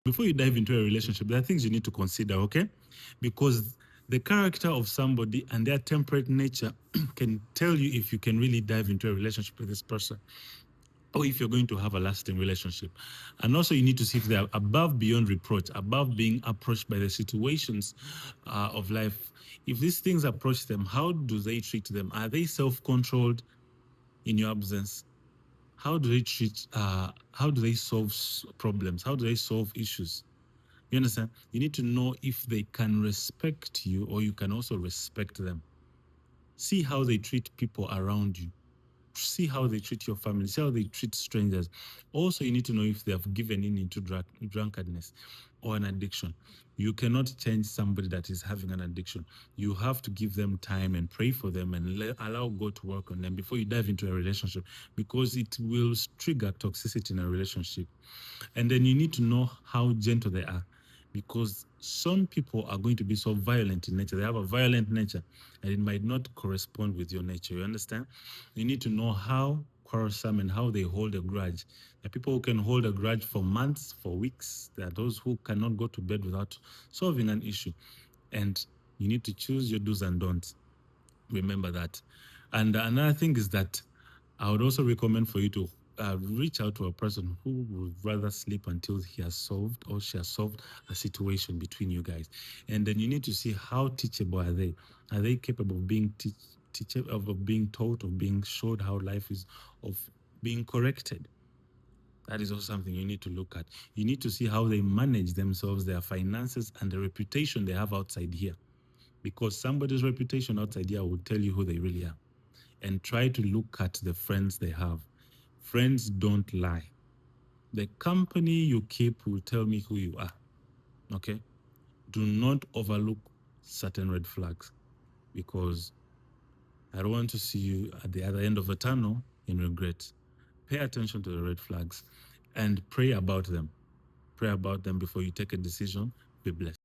before you dive into a relationship, there are things you need to consider, okay? Because the character of somebody and their temperate nature can tell you if you can really dive into a relationship with this person or if you're going to have a lasting relationship. And also you need to see if they are above beyond reproach, above being approached by the situations of life. If these things approach them, how do they treat them? Are they self-controlled in your absence? How do they treat, how do they solve problems? How do they solve issues? You understand? You need to know if they can respect you or you can also respect them. See how they treat people around you. See how they treat your family. See how they treat strangers. Also, you need to know if they have given in into drunkenness or an addiction. You cannot change somebody that is having an addiction. You have to give them time and pray for them and allow God to work on them before you dive into a relationship, because it will trigger toxicity in a relationship. And then you need to know how gentle they are, because some people are going to be so violent in nature. They have a violent nature and it might not correspond with your nature. You understand? You need to know how quarrelsome and how they hold a grudge. There are people who can hold a grudge for months, for weeks. There are those who cannot go to bed without solving an issue. And you need to choose your do's and don'ts. Remember that. And another thing is that I would also recommend for you to reach out to a person who would rather sleep until he has solved or she has solved a situation between you guys. And then you need to see how teachable are they. Are they capable of being teachable, of being taught, of being showed how life is, of being corrected? That is also something you need to look at. You need to see how they manage themselves, their finances, and the reputation they have outside here. Because somebody's reputation outside here will tell you who they really are. And try to look at the friends they have. Friends don't lie. The company you keep will tell me who you are. Okay? Do not overlook certain red flags, because I don't want to see you at the other end of a tunnel in regret. Pay attention to the red flags and pray about them. Pray about them before you take a decision. Be blessed.